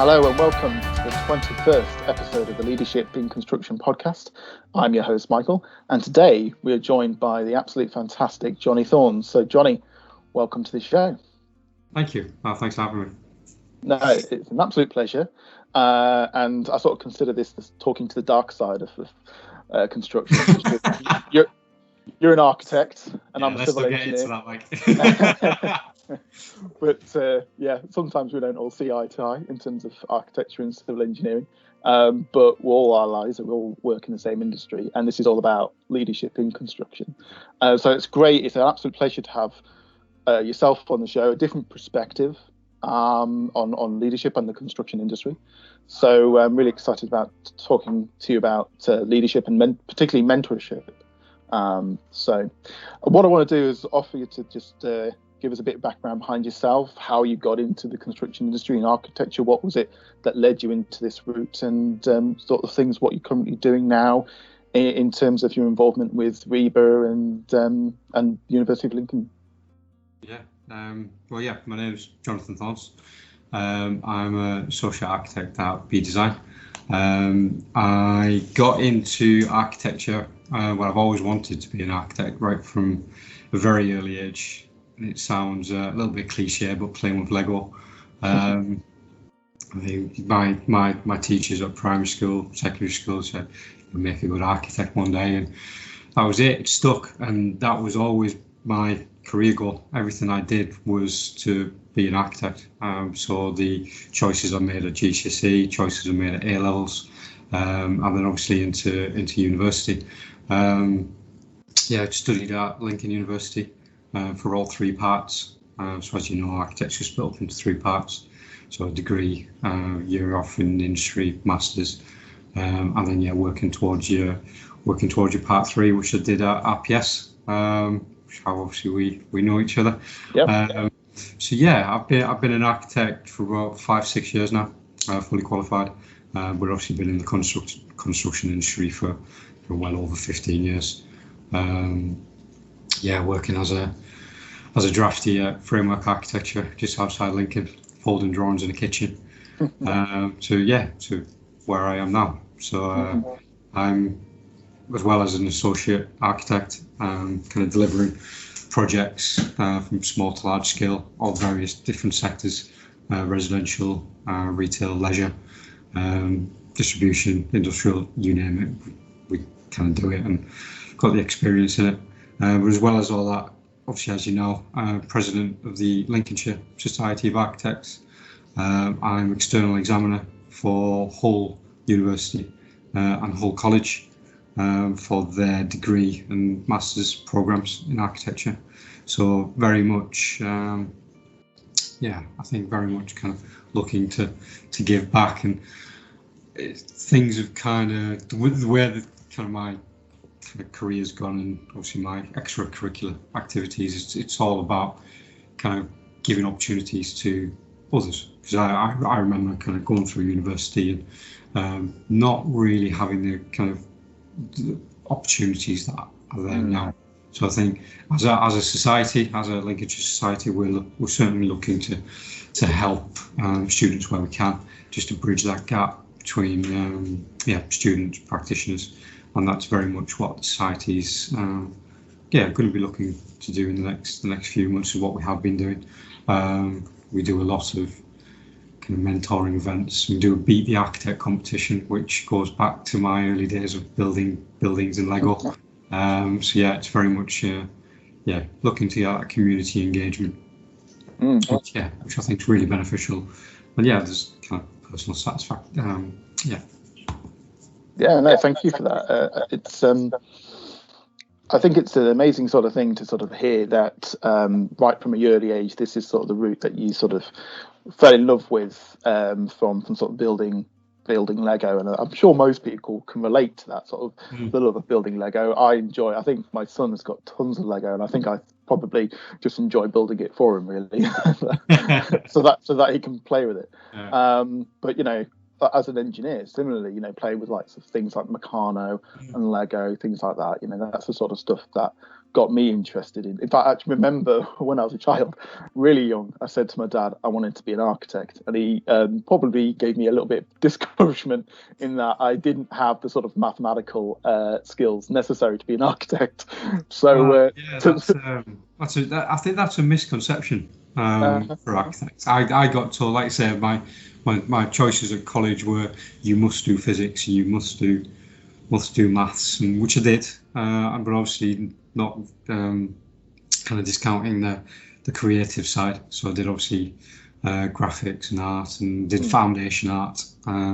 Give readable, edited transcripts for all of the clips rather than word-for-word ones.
Hello and welcome to the 21st episode of the Leadership in Construction podcast. I'm your host, Michael, and today we are joined by the absolutely fantastic Jonny Thorns. So, Jonny, welcome to the show. Thank you. Thanks for having me. No, it's an absolute pleasure. And I sort of consider this as talking to the dark side of construction. You're an architect, and I'm a civil engineer. Let's get into that, But sometimes we don't all see eye to eye in terms of architecture and civil engineering. But all our lives, we all work in the same industry, and this is all about leadership in construction. So it's great. It's an absolute pleasure to have yourself on the show, a different perspective on leadership and the construction industry. So I'm really excited about talking to you about leadership and particularly mentorship. So what I want to do is offer you to just give us a bit of background behind yourself, how you got into the construction industry and architecture, what was it that led you into this route, and sort of things what you're currently doing now in terms of your involvement with REBA and University of Lincoln. My name is Jonathan Thorns. I'm an associate architect at B Design. I got into architecture when I've always wanted to be an architect right from a very early age. It sounds a little bit cliche, but playing with Lego. I think my teachers at primary school, secondary school said, "You'll make a good architect one day," and that was it. It stuck, and that was always my career goal. Everything I did was to be an architect. So the choices I made at GCSE, choices I made at A levels, and then obviously into university. I studied at Lincoln University for all three parts. So as you know, architecture is split up into three parts. So a degree, year off in industry, masters, and then working towards your part three, which I did at RPS. How obviously we know each other. Yep. I've been an architect for about 5-6 years now, fully qualified. But obviously been in the construction industry for well over 15 years. Working as a drafty at Framework Architecture just outside Lincoln, folding drawings in the kitchen. To where I am now. So I'm, as well as an associate architect, kind of delivering projects from small to large scale, all various different sectors, residential, retail, leisure, distribution, industrial, you name it, we kind of do it and got the experience in it. But as well as all that, obviously, as you know, president of the Lincolnshire Society of Architects. I'm external examiner for Hull University and Hull College for their degree and master's programs in architecture. So very much, I think very much kind of looking to give back, and things have kind of the way that kind of my kind of career's gone, and obviously my extracurricular activities. It's all about kind of giving opportunities to others, because I remember kind of going through university and not really having the kind of the opportunities that are there now. So I think as a society, as a Lincolnshire society, we're certainly looking to help students where we can, just to bridge that gap between students, practitioners, and that's very much what the society's going to be looking to do in the next few months, is what we have been doing. We do a lot of kind of mentoring events. We do a Beat the Architect competition, which goes back to my early days of building buildings in Lego. It's very much looking to that community engagement, which I think is really beneficial. And there's kind of personal satisfaction. Thank you for that. It's I think it's an amazing sort of thing to sort of hear that right from a early age, this is sort of the route that you sort of fell in love with from sort of building Lego, and I'm sure most people can relate to that sort of the love of building Lego. I think my son has got tons of Lego, and I think I probably just enjoy building it for him, really, so that he can play with it. But as an engineer, similarly, playing with things like Meccano and Lego, things like that, that's the sort of stuff that got me interested in. In fact, I actually remember when I was a child, really young, I said to my dad I wanted to be an architect, and he probably gave me a little bit of discouragement in that I didn't have the sort of mathematical skills necessary to be an architect. So I think that's a misconception for architects. I got told, like I say, my choices at college were you must do physics, you must do maths, and which I did, but obviously not kind of discounting the creative side. So I did obviously graphics and art, and did foundation art,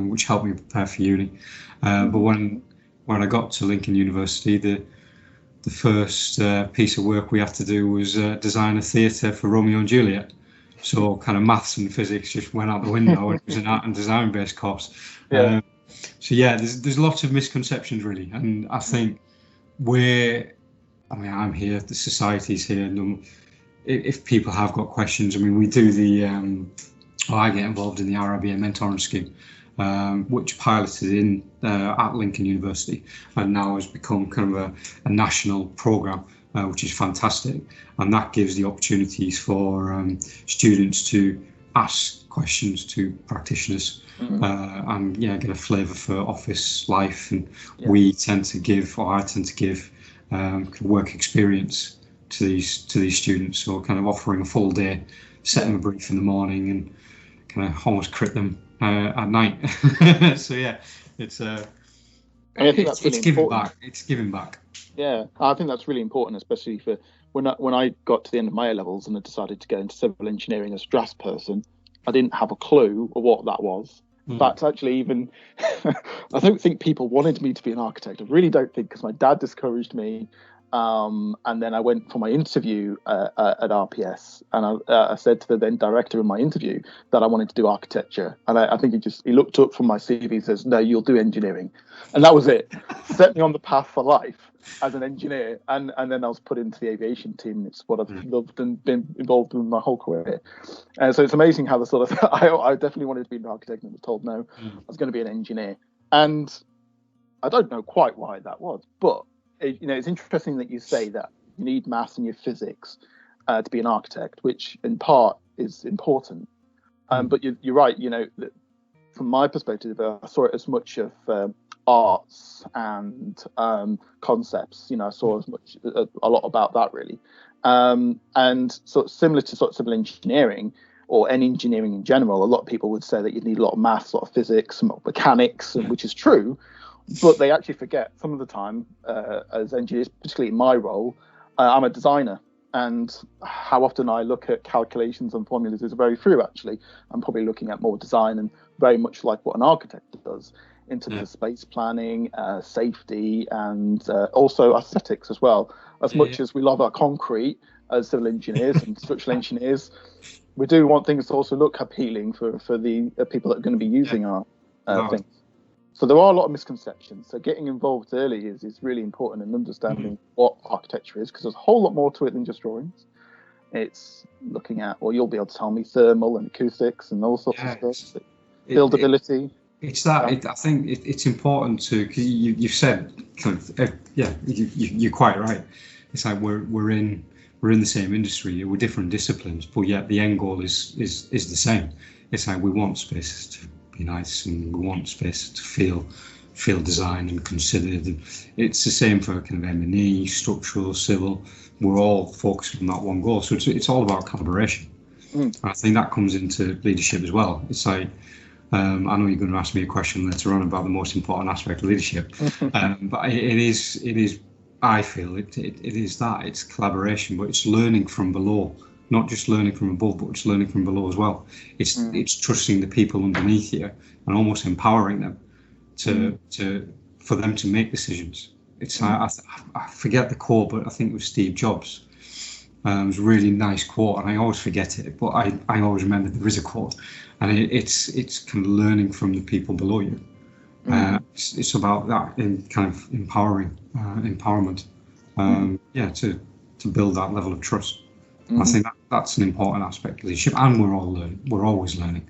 which helped me prepare for uni. But when I got to Lincoln University, the first piece of work we had to do was design a theatre for Romeo and Juliet. So kind of maths and physics just went out the window. It was an art and design based course. Yeah. So yeah, there's lots of misconceptions really, and I think I'm here, the society's here, and if people have got questions, I mean, we do I get involved in the RIBA mentoring scheme, which piloted in at Lincoln University, and now has become kind of a national programme, which is fantastic, and that gives the opportunities for students to ask questions to practitioners. And get a flavour for office life, and I tend to give work experience to these students, so kind of offering a full day, set them a brief in the morning, and kind of almost crit them at night. So yeah, it's giving back. It's giving back. Yeah, I think that's really important, especially for when I got to the end of my A levels and I decided to go into civil engineering as a draftsperson. I didn't have a clue of what that was. In fact, actually, even I don't think people wanted me to be an architect. I really don't think, because my dad discouraged me. And then I went for my interview at RPS, and I said to the then director in my interview that I wanted to do architecture. And I think he looked up from my CV and says, "No, you'll do engineering," and that was it. Set me on the path for life as an engineer, and then I was put into the aviation team. It's what I've loved and been involved in my whole career. So it's amazing how the sort of I definitely wanted to be an architect, and was told no, I was going to be an engineer, and I don't know quite why that was, but it's interesting that you say that you need maths and your physics to be an architect, which in part is important. But you're right. That from my perspective, I saw it as much of arts and concepts. I saw a lot about that really, and sort of similar to sort of civil engineering or any engineering in general. A lot of people would say that you need a lot of maths, a lot of physics, some mechanics, which is true. But they actually forget some of the time, as engineers, particularly in my role, I'm a designer, and how often I look at calculations and formulas is very few, actually. I'm probably looking at more design, and very much like what an architect does in terms of space planning, safety, and also aesthetics as well. As much as we love our concrete as civil engineers and structural engineers, we do want things to also look appealing for the people that are going to be using our things. So there are a lot of misconceptions. So getting involved early is really important, and understanding what architecture is, because there's a whole lot more to it than just drawings. It's looking at, you'll be able to tell me thermal and acoustics and all sorts of stuff. Buildability. I think it's important to, because you've said, you're quite right. It's like we're in the same industry, we're different disciplines, but yet the end goal is the same. It's like we want spaces to be nice, and we want space to feel designed and considered. And it's the same for kind of M&E, structural, civil. We're all focused on that one goal. So it's all about collaboration. And I think that comes into leadership as well. It's like, I know you're going to ask me a question later on about the most important aspect of leadership, but it is. I feel it is that it's collaboration, but it's learning from below. Not just learning from above, but it's learning from below as well. It's trusting the people underneath you and almost empowering them for them to make decisions. It's I forget the quote, but I think it was Steve Jobs. It was a really nice quote, and I always forget it, but I always remember there is a quote, and it's kind of learning from the people below you. It's about that in kind of empowerment. To build that level of trust. I think that's an important aspect of leadership, and we're all learning. We're always learning.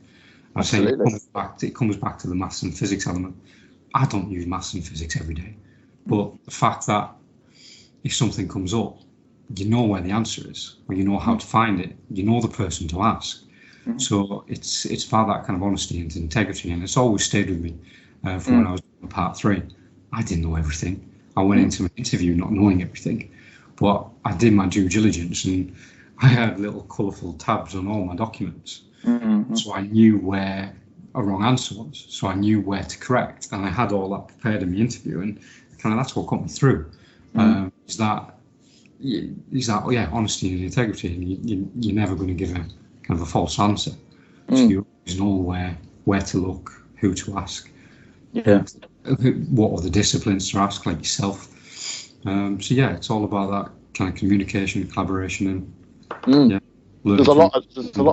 I say it comes back to the maths and physics element. I don't use maths and physics every day, but the fact that if something comes up you know where the answer is, or you know how to find it. You know the person to ask. So it's about that kind of honesty and integrity, and it's always stayed with me from when I was in part 3. I didn't know everything. I went into an interview not knowing everything, but I did my due diligence, and I had little colourful tabs on all my documents. So I knew where a wrong answer was. So I knew where to correct, and I had all that prepared in the interview, and kind of that's what got me through. Is that honesty and integrity, and you're never going to give a kind of a false answer. So you always know where to look, who to ask, what are the disciplines to ask, like yourself. So yeah, it's all about that kind of communication, collaboration, and there's a lot of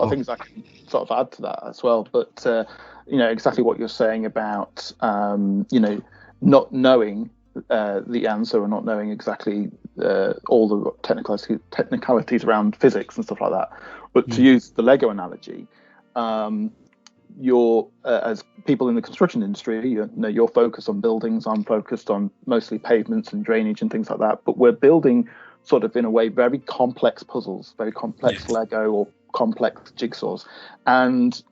things I can sort of add to that as well. But exactly what you're saying about not knowing the answer, or not knowing exactly all the technicalities around physics and stuff like that. But to use the Lego analogy, you're as people in the construction industry, you're focused on buildings. I'm focused on mostly pavements and drainage and things like that. But we're building sort of, in a way, very complex puzzles, very complex Lego or complex jigsaws. And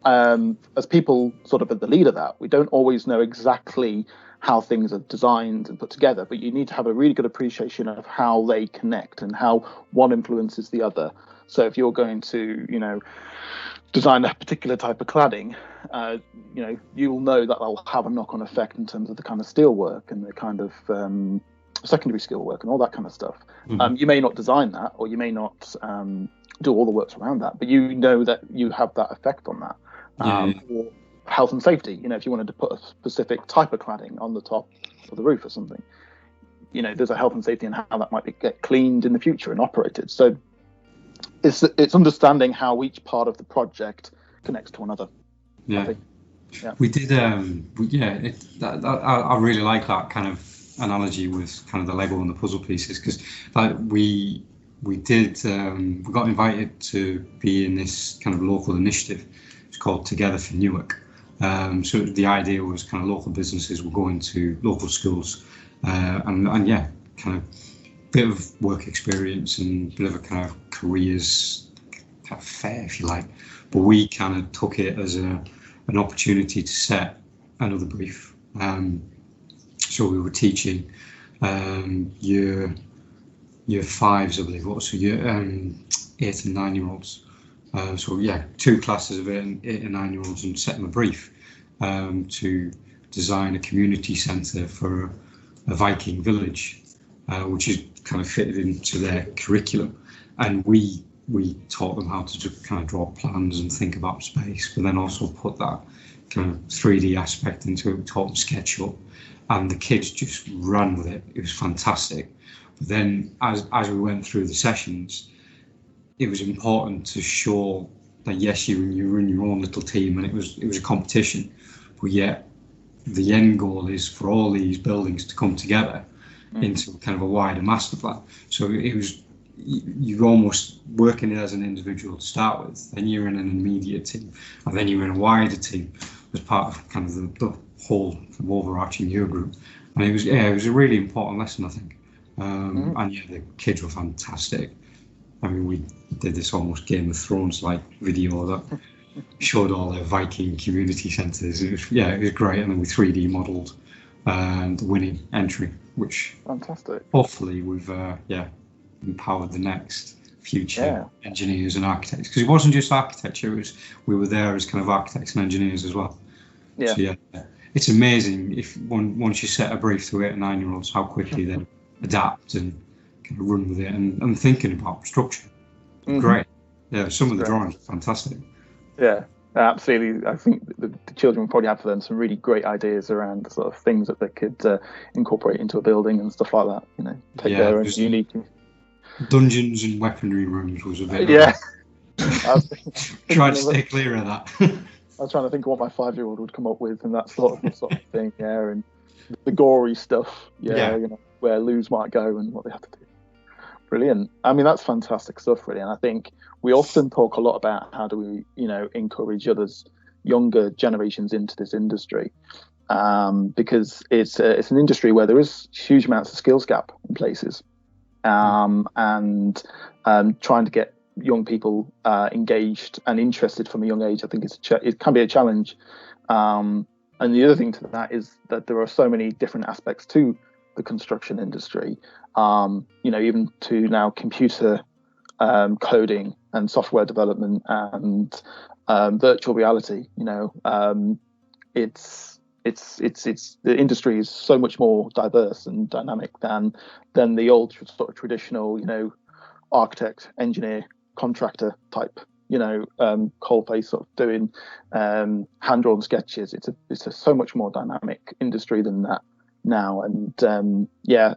as people sort of at the lead of that, we don't always know exactly how things are designed and put together, but you need to have a really good appreciation of how they connect and how one influences the other. So if you're going to, design a particular type of cladding, you'll know that will have a knock-on effect in terms of the kind of steel work and the kind of secondary steel work and all that kind of stuff. You may not design that, or you may not do all the works around that, but you know that you have that effect on that. Or health and safety, if you wanted to put a specific type of cladding on the top of the roof or something, there's a health and safety and how that might get cleaned in the future and operated. So it's understanding how each part of the project connects to another. We did. I really like that kind of analogy with kind of the Lego and the puzzle pieces, because we got invited to be in this kind of local initiative. It's called Together for Newark. So the idea was kind of local businesses were going to local schools, and kind of bit of work experience and bit of a kind of careers kind of fair, if you like. But we kind of took it as an opportunity to set another brief. So we were teaching year 5s, I believe, so year 8 and 9-year-olds. So 2 classes of 8 and 9-year-olds, and set them a brief to design a community centre for a Viking village, which is kind of fitted into their curriculum. And we taught them how to kind of draw plans and think about space, but then also put that kind of 3D aspect into it. We taught them SketchUp, and the kids just ran with it. It was fantastic. But then as we went through the sessions, it was important to show that yes, you were in your own little team, and it was a competition, but yet the end goal is for all these buildings to come together into kind of a wider master plan. So it was, you're almost working it as an individual to start with, then you're in an immediate team, and then you're in a wider team as part of kind of the whole overarching year group. And it was a really important lesson, I think. And the kids were fantastic. I mean, we did this almost Game of Thrones like video that showed all their Viking community centres. It was great. And then we 3D modelled the winning entry, which fantastic. Hopefully we've empowered the next future engineers and architects, because it wasn't just architecture. We were there as kind of architects and engineers as well. So it's amazing if once you set a brief to 8 and 9-year-olds, how quickly they adapt and kind of run with it and thinking about structure. Great. Some of the drawings are fantastic. Absolutely. I think the children probably had for them some really great ideas around the sort of things that they could incorporate into a building and stuff like that. Take their own unique. Dungeons and weaponry rooms was a bit. Try to stay clear of that. I was trying to think of what my 5-year-old would come up with and that sort of thing. And the gory stuff. Where loos might go and what they have to do. Brilliant. I mean, that's fantastic stuff, really. And I think we often talk a lot about how do we, encourage others, younger generations into this industry, because it's an industry where there is huge amounts of skills gap in places. and trying to get young people engaged and interested from a young age. I think it can be a challenge. And the other thing to that is that there are so many different aspects to the construction industry. Even to now computer coding and software development and virtual reality. It's the industry is so much more diverse and dynamic than the old sort of traditional, architect, engineer, contractor type, coalface sort of doing hand-drawn sketches. It's a so much more dynamic industry than that now, and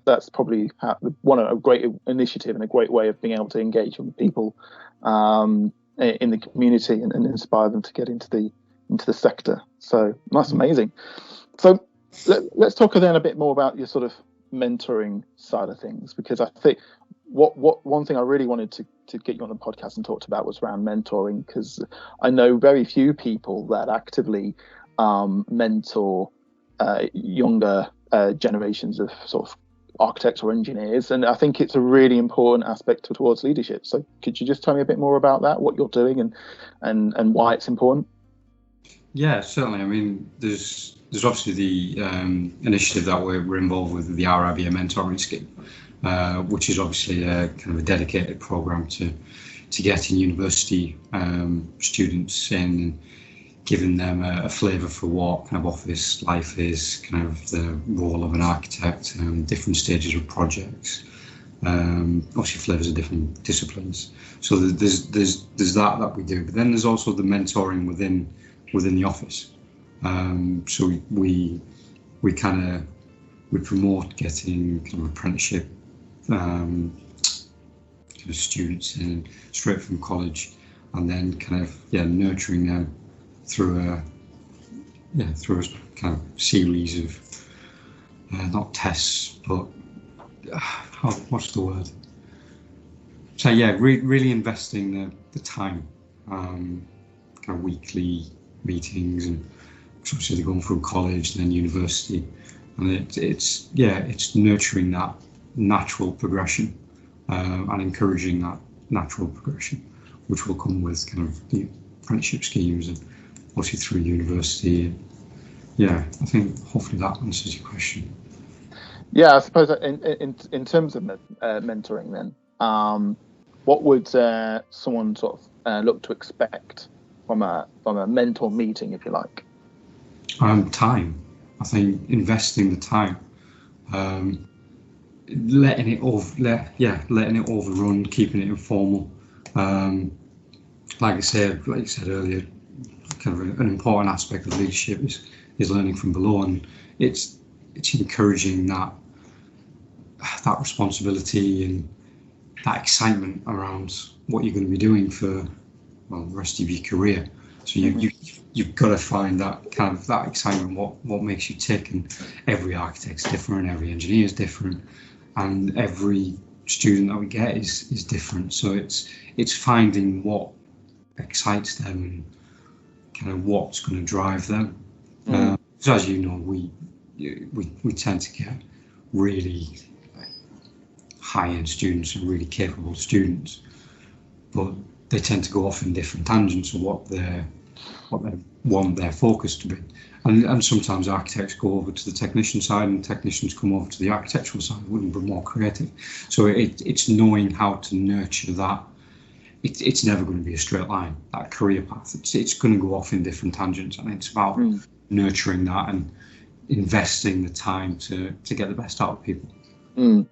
that's probably a great initiative and a great way of being able to engage with people in the community and inspire them to get into the sector. So that's amazing. So let's talk then a bit more about your sort of mentoring side of things, because I think what one thing I really wanted to get you on the podcast and talk about was around mentoring, because I know very few people that actively mentor younger generations of sort of architects or engineers, and I think it's a really important aspect towards leadership. So could you just tell me a bit more about that, what you're doing and why it's important? Yeah, certainly. I mean, there's obviously the initiative that we're involved with, the RIBA mentoring scheme, which is obviously a kind of a dedicated program to getting university students in and giving them a flavour for what kind of office life is, kind of the role of an architect, different stages of projects, obviously flavours of different disciplines. So there's that we do, but then there's also the mentoring within the office. So we promote getting kind of apprenticeship kind of students in straight from college, and then kind of nurturing them through a kind of series of not tests, but what's the word? So really investing the time, kind of weekly meetings, and obviously they're going through college and then university, and it's nurturing that natural progression and encouraging that natural progression, which will come with kind of the apprenticeship schemes and obviously through university. I think hopefully that answers your question. I suppose in terms of mentoring then, what would someone sort of look to expect from a mentor meeting, if you like? Time. I think investing the time, letting it overrun, keeping it informal. Like you said earlier, kind of an important aspect of leadership is learning from below, and it's encouraging that responsibility and that excitement around what you're going to be doing for the rest of your career. So you've got to find that kind of that excitement, what makes you tick, and every architect's different, every engineer is different, and every student that we get is different. So it's finding what excites them and kind of what's going to drive them. So as you know, we tend to get really high-end students and really capable students, but they tend to go off in different tangents of what they want their focus to be. And sometimes architects go over to the technician side and technicians come over to the architectural side, wouldn't be more creative. So it's knowing how to nurture that. It's never going to be a straight line, that career path. It's going to go off in different tangents, and it's about nurturing that and investing the time to get the best out of people. Do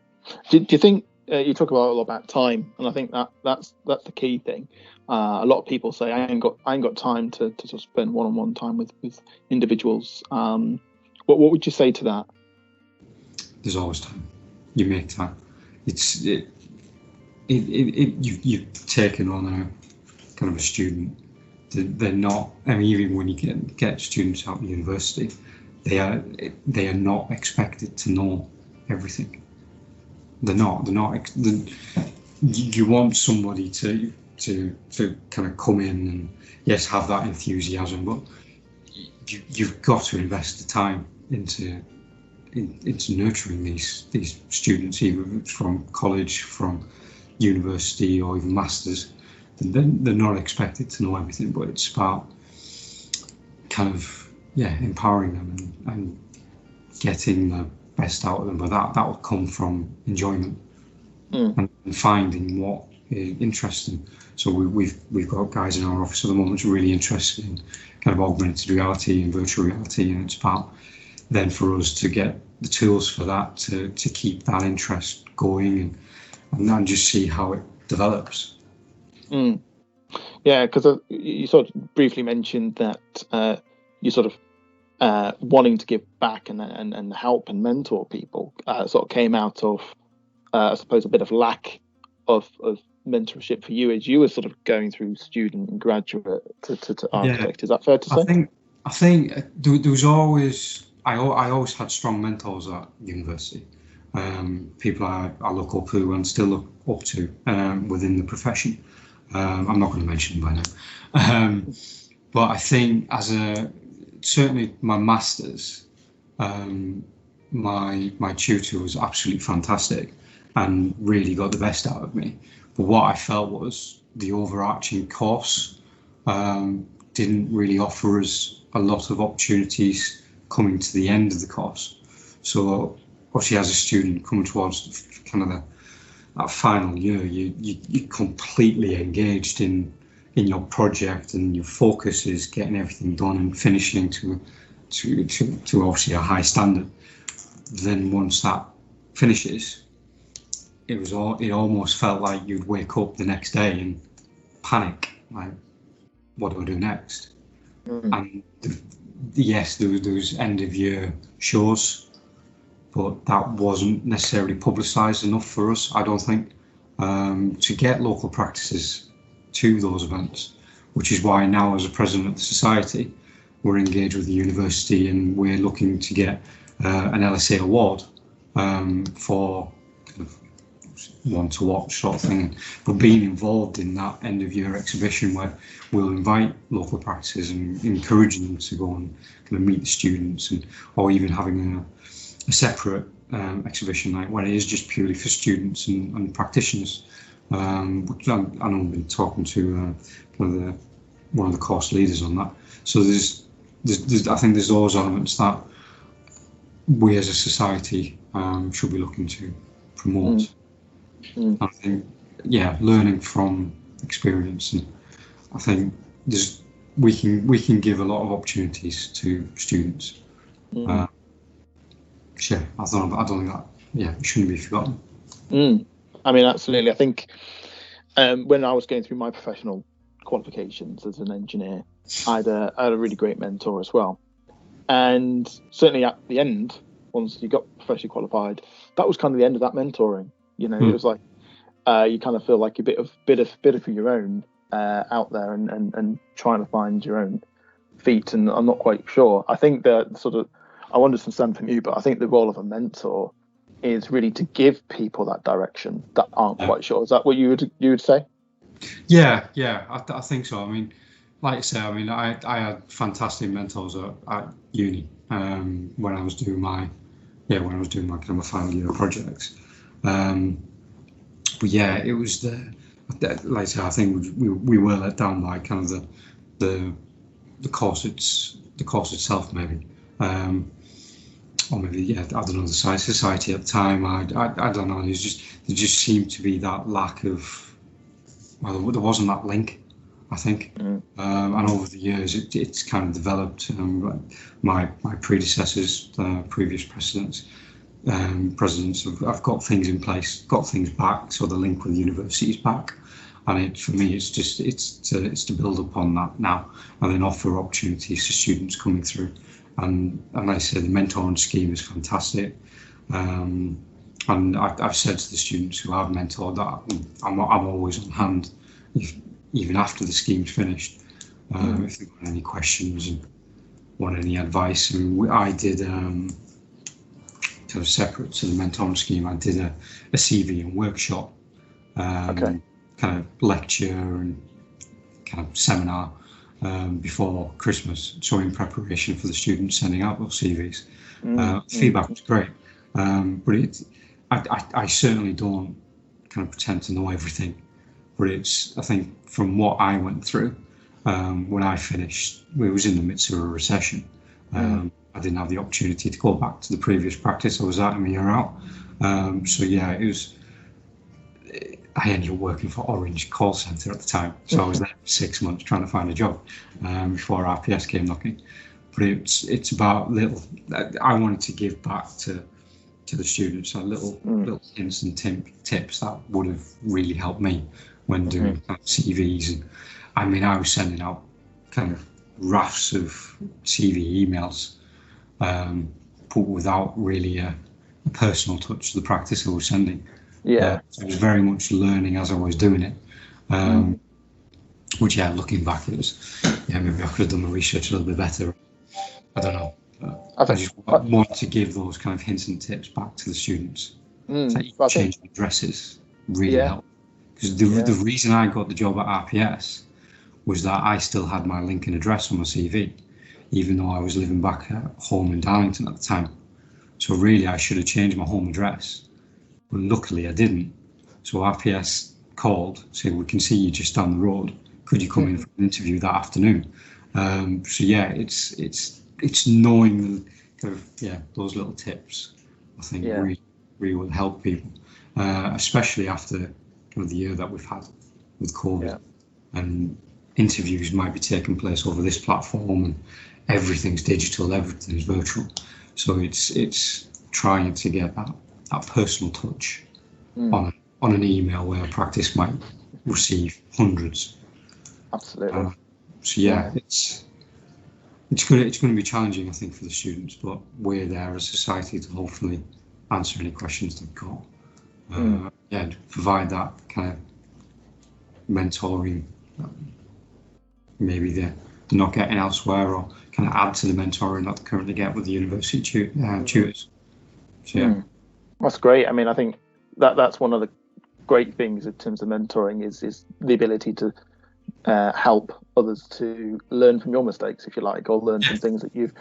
you think you talk a lot about time, and I think that's the key thing. A lot of people say I ain't got time to sort of spend one-on-one time with individuals. What would you say to that? There's always time. You make time. You've taken on a kind of a student. They're not. I mean, even when you get students out of university, they are not expected to know everything. They're not. You want somebody to kind of come in and yes, have that enthusiasm, but you've got to invest the time into into nurturing these students, either from college, from university, or even masters. And they're not expected to know everything, but it's about kind of empowering them and getting the best out of them. But that will come from enjoyment and finding what is interesting. So we've got guys in our office at the moment who are really interested in kind of augmented reality and virtual reality, and it's about then for us to get the tools for that to keep that interest going and then just see how it develops. Yeah, because you sort of briefly mentioned that you sort of wanting to give back and help and mentor people sort of came out of I suppose a bit of lack of mentorship for you as you were sort of going through student and graduate to architect. Is that fair to say? I think there was always I always had strong mentors at university. People I look up to and still look up to within the profession. I'm not going to mention them by now, but I think certainly my masters, my tutor was absolutely fantastic and really got the best out of me. But what I felt was the overarching course didn't really offer us a lot of opportunities coming to the end of the course. So obviously, as a student coming towards kind of that final year, you're completely engaged in your project, and your focus is getting everything done and finishing to obviously a high standard. Then once that finishes, it almost felt like you'd wake up the next day and panic, like, what do I do next? And yes, there was end of year shows, but that wasn't necessarily publicised enough for us, I don't think, to get local practices to those events, which is why now, as a president of the society, we're engaged with the university and we're looking to get an LSA award for kind of one to watch sort of thing, but being involved in that end of year exhibition where we'll invite local practices and encouraging them to go and kind of meet the students, or even having a separate exhibition like where it is just purely for students and practitioners. Which I know I've been talking to one of the course leaders on that. So there's I think there's those elements that we as a society should be looking to promote. I think, learning from experience, and I think we can give a lot of opportunities to students. I don't think that it shouldn't be forgotten. I mean, absolutely. I think when I was going through my professional qualifications as an engineer, I had a really great mentor as well. And certainly at the end, once you got professionally qualified, that was kind of the end of that mentoring. You know, it was like you kind of feel like a bit of your own out there and trying to find your own feet. And I'm not quite sure. I think that I want to understand from you, but I think the role of a mentor is really to give people that direction that aren't quite sure. Is that what you would say? Yeah, I think so. I mean, like I say, I had fantastic mentors at uni when I was doing my kind of final year projects. But it was like I say, I think we were let down by kind of the course itself, maybe. Or maybe, I don't know, the society at the time. I don't know. There just seemed to be that lack of, there wasn't that link, I think. And over the years, it's kind of developed. My predecessors, previous presidents, have got things in place, got things back, so the link with the university is back. And for me, it's to build upon that now, and then offer opportunities to students coming through. And like I said, the mentoring scheme is fantastic. And I've said to the students who I've mentored that I'm always on hand, even after the scheme's finished. If they've got any questions and want any advice. I did kind of separate to the mentoring scheme. I did a CV and workshop, kind of lecture and kind of seminar before Christmas, so in preparation for the students sending out those CVs. Feedback was great, but I certainly don't kind of pretend to know everything. But I think from what I went through, when I finished, we was in the midst of a recession. I didn't have the opportunity to go back to the previous practice I was at in the year out. So yeah, I ended up working for Orange call centre at the time. So I was there for 6 months trying to find a job before RPS came knocking. But it's about I wanted to give back to the students, little hints and tips that would have really helped me when doing CVs. And I mean, I was sending out kind of rafts of CV emails, but without really a personal touch to the practice I was sending. So I was very much learning as I was doing it. Which, looking back, it was, maybe I could have done my research a little bit better. I don't know. I just want to give those kind of hints and tips back to the students. Changing addresses really helped. Because the reason I got the job at RPS was that I still had my Lincoln address on my CV, even though I was living back at home in Darlington at the time. So really, I should have changed my home address. But luckily, I didn't. So RPS called, said, we can see you just down the road. Could you come in for an interview that afternoon? So yeah, it's knowing kind of those little tips. I think really will help people, especially after kind of the year that we've had with COVID, and interviews might be taking place over this platform, and everything's digital, everything's virtual. So it's trying to get that personal touch on an email where a practice might receive hundreds. Absolutely. So yeah, it's going to be challenging, I think, for the students, but we're there as a society to hopefully answer any questions they've got. To provide that kind of mentoring, maybe they're not getting elsewhere, or kind of add to the mentoring that they currently get with the university tutors. So yeah, that's great. I mean, I think that's one of the great things in terms of mentoring is the ability to help others to learn from your mistakes, if you like, or learn from things that you've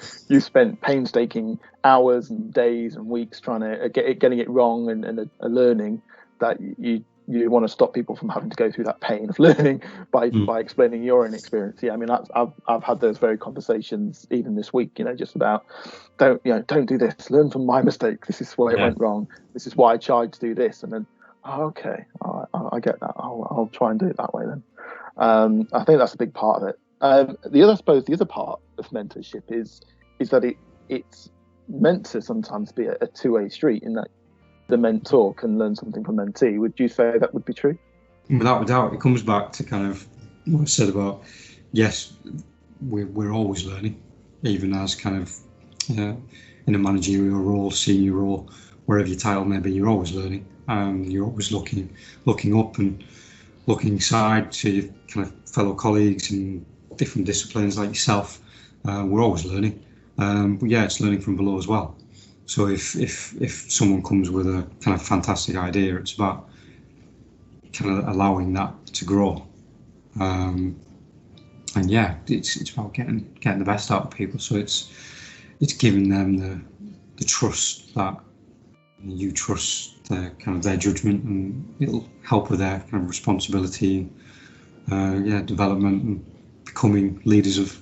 spent painstaking hours and days and weeks trying to getting it wrong, and learning that you want to stop people from having to go through that pain of learning by explaining your own experience. I mean, I've had those very conversations even this week, just about don't do this, learn from my mistake, this is why it went wrong, this is why I tried to do this, and then okay, I get that, I'll try and do it that way then. I think that's a big part of it. The other part of mentorship is that it's meant to sometimes be a two-way street, in that the mentor can learn something from mentee. Would you say that would be true? Without a doubt, it comes back to kind of what I said about, yes, we're always learning, even as kind of in a managerial role, senior role, wherever your title may be, you're always learning. You're always looking up and looking aside to your kind of fellow colleagues in different disciplines like yourself. We're always learning. But yeah, it's learning from below as well. So if someone comes with a kind of fantastic idea, it's about kind of allowing that to grow. And yeah, it's about getting the best out of people. So it's giving them the trust that you trust their judgment, and it'll help with their kind of responsibility, development, and becoming leaders of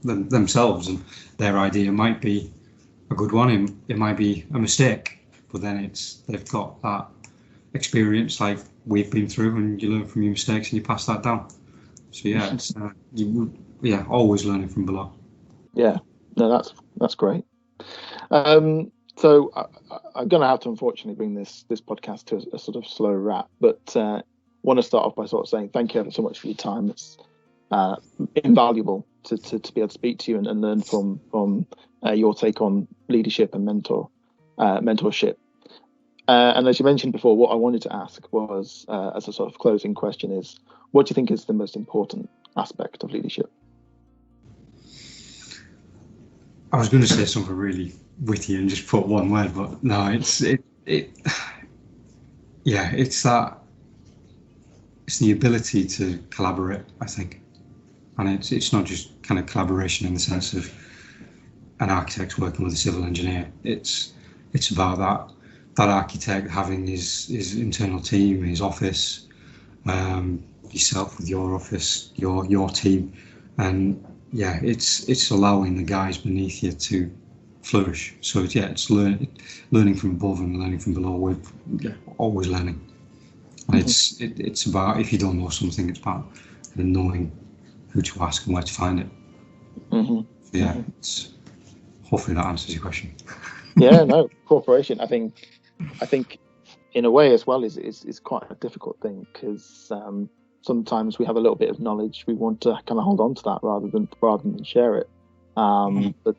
themselves. And their idea might be a good one, it might be a mistake, but then they've got that experience like we've been through, and you learn from your mistakes and you pass that down. So yeah, it's always learning from below. Yeah, no, that's great. So I'm going to have to unfortunately bring this podcast to a sort of slow wrap, but want to start off by sort of saying thank you ever so much for your time. It's invaluable to be able to speak to you and learn from your take on leadership and mentorship. And as you mentioned before, what I wanted to ask was, as a sort of closing question, is what do you think is the most important aspect of leadership? I was going to say something really witty and just put one word, but no, it's the ability to collaborate, I think. and it's not just kind of collaboration in the sense of an architect working with a civil engineer. It's about that architect having his internal team, his office, yourself with your office, your team, and yeah, it's allowing the guys beneath you to flourish. So it's learning from above and learning from below. We're always learning, and it's about, if you don't know something, it's about knowing who to ask and where to find it. So yeah, hopefully that answers your question. Yeah, no, cooperation. I think in a way as well is quite a difficult thing, because sometimes we have a little bit of knowledge, we want to kind of hold on to that rather than share it. But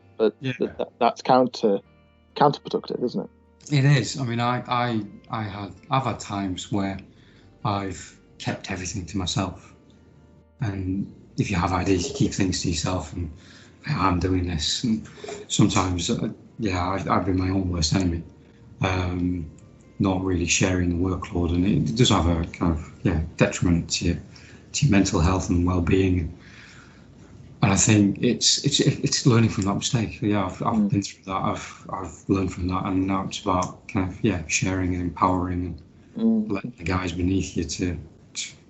that's counterproductive, isn't it? It is. I mean, I've had times where I've kept everything to myself, and if you have ideas, you keep things to yourself, and I'm doing this, and sometimes I've been my own worst enemy, not really sharing the workload, and it does have a kind of detriment to your mental health and well-being. And I think it's learning from that mistake. I've been through that. I've learned from that, and now it's about kind of sharing and empowering and letting the guys beneath you to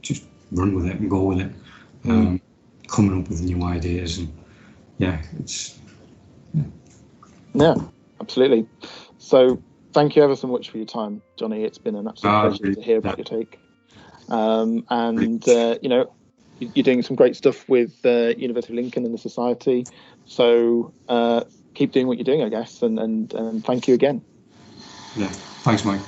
just run with it and go with it, coming up with new ideas, and absolutely. So thank you ever so much for your time, Johnny. It's been an absolute pleasure to hear about your take. You're doing some great stuff with University of Lincoln and the Society. So keep doing what you're doing, I guess, and thank you again. Yeah, thanks, Mike.